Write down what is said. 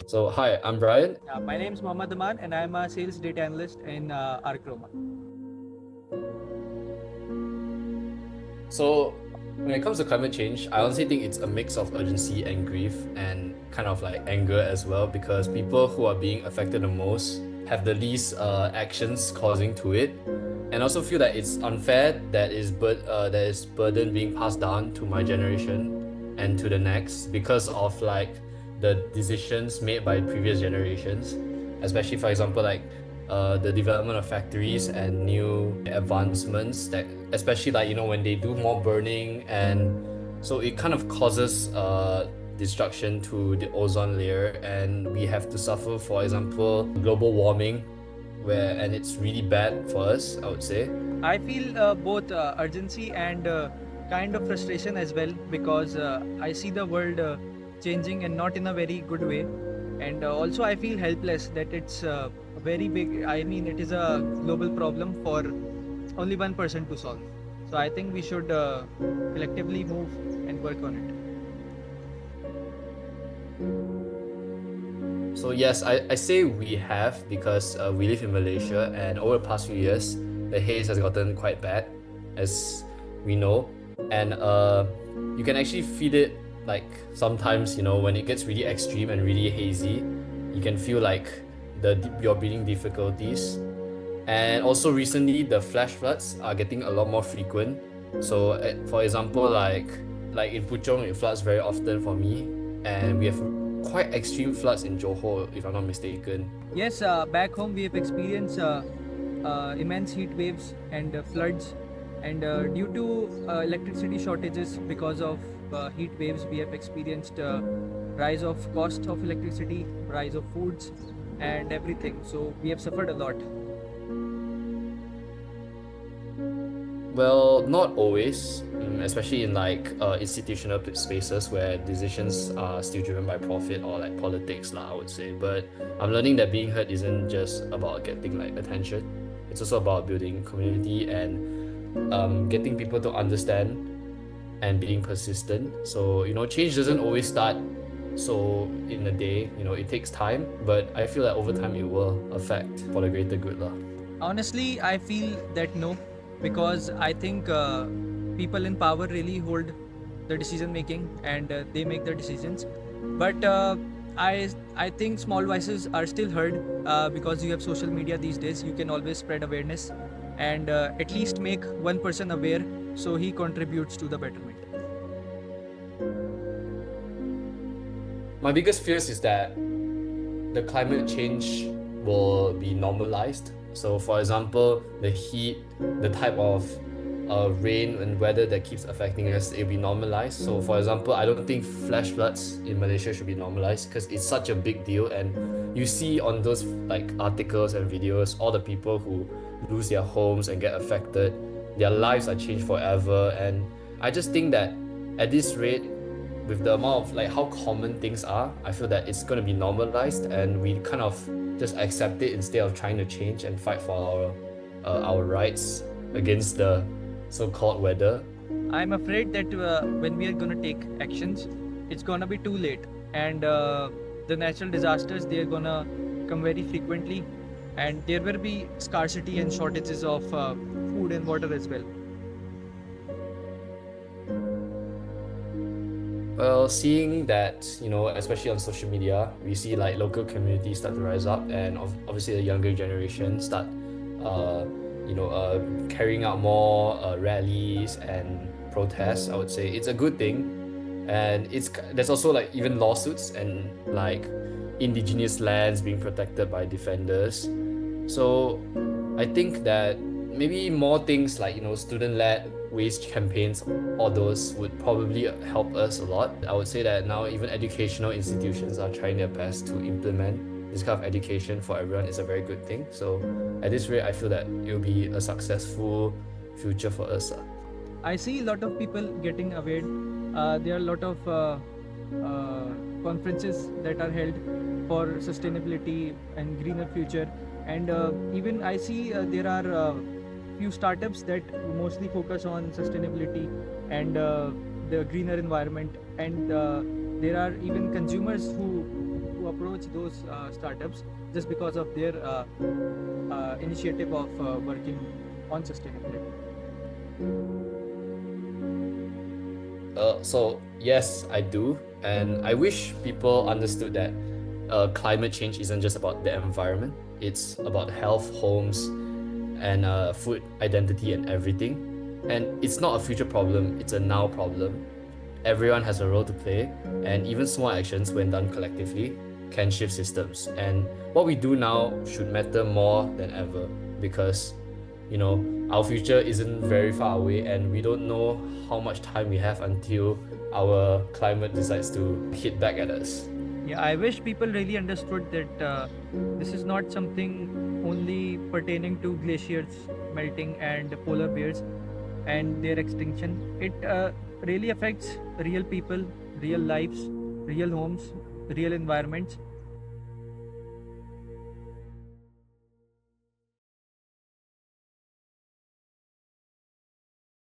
So, hi, I'm Bryan. My name is Amaan and I'm a sales data analyst in Archroma. So, when it comes to climate change, I honestly think it's a mix of urgency and grief and kind of like anger as well because people who are being affected the most have the least actions causing to it. And also feel that it's unfair that is burden being passed down to my generation and to the next because of like the decisions made by previous generations, especially for example like the development of factories and new advancements that especially like when they do more burning, and so it kind of causes destruction to the ozone layer, and we have to suffer for example global warming where and it's really bad for us, I would say. I feel both urgency and kind of frustration as well because I see the world changing and not in a very good way. And also, I feel helpless that it's a very big, I mean, it is a global problem for only one person to solve. So I think we should collectively move and work on it. So yes, I say we have because we live in Malaysia, and over the past few years, the haze has gotten quite bad, as we know, and you can actually feel it like sometimes when it gets really extreme and really hazy, you can feel like your breathing difficulties, and also recently the flash floods are getting a lot more frequent. So for example, like in Puchong, it floods very often for me, and we have quite extreme floods in Johor, if I'm not mistaken. Yes, back home we have experienced immense heat waves and floods, and due to electricity shortages because of heat waves, we have experienced rise of cost of electricity, rise of foods, and everything. So we have suffered a lot. Well, not always, especially in like institutional spaces where decisions are still driven by profit or like politics, lah, I would say. But I'm learning that being heard isn't just about getting like attention. It's also about building community and getting people to understand and being persistent. So change doesn't always start so in a day. It takes time, but I feel that over time it will affect for the greater good, lah. Honestly, I feel that no, because I think people in power really hold the decision making and they make the decisions. But I think small voices are still heard because you have social media these days. You can always spread awareness and at least make one person aware so he contributes to the betterment. My biggest fears is that the climate change will be normalized. So, for example, the heat, the type of rain and weather that keeps affecting us, it'll be normalized. So, for example, I don't think flash floods in Malaysia should be normalized because it's such a big deal. And you see on those like articles and videos, all the people who lose their homes and get affected, their lives are changed forever. And I just think that at this rate, with the amount of like how common things are, I feel that it's going to be normalized, and we kind of just accept it instead of trying to change and fight for our rights against the so-called weather. I'm afraid that when we are going to take actions, it's going to be too late. And the natural disasters, they are going to come very frequently. And there will be scarcity and shortages of food and water as well. Well, seeing that, especially on social media, we see like local communities start to rise up, and obviously the younger generation start, uh, carrying out more rallies and protests. I would say it's a good thing, and there's also like even lawsuits and like indigenous lands being protected by defenders. So I think that maybe more things like student-led waste campaigns, all those would probably help us a lot. I would say that now even educational institutions are trying their best to implement this kind of education for everyone. Is a very good thing. So at this rate, I feel that it will be a successful future for us. I see a lot of people getting aware. There are a lot of conferences that are held for sustainability and greener future. And even I see there are few startups that mostly focus on sustainability and the greener environment. And there are even consumers who approach those startups just because of their initiative of working on sustainability. So yes, I do, and I wish people understood that climate change isn't just about the environment. It's about health, homes, and food identity and everything. And it's not a future problem; it's a now problem. Everyone has a role to play, and even small actions, when done collectively, can shift systems. And what we do now should matter more than ever because, our future isn't very far away, and we don't know how much time we have until our climate decides to hit back at us. Yeah, I wish people really understood that this is not something only pertaining to glaciers melting and polar bears and their extinction. It really affects real people, real lives, real homes, real environments.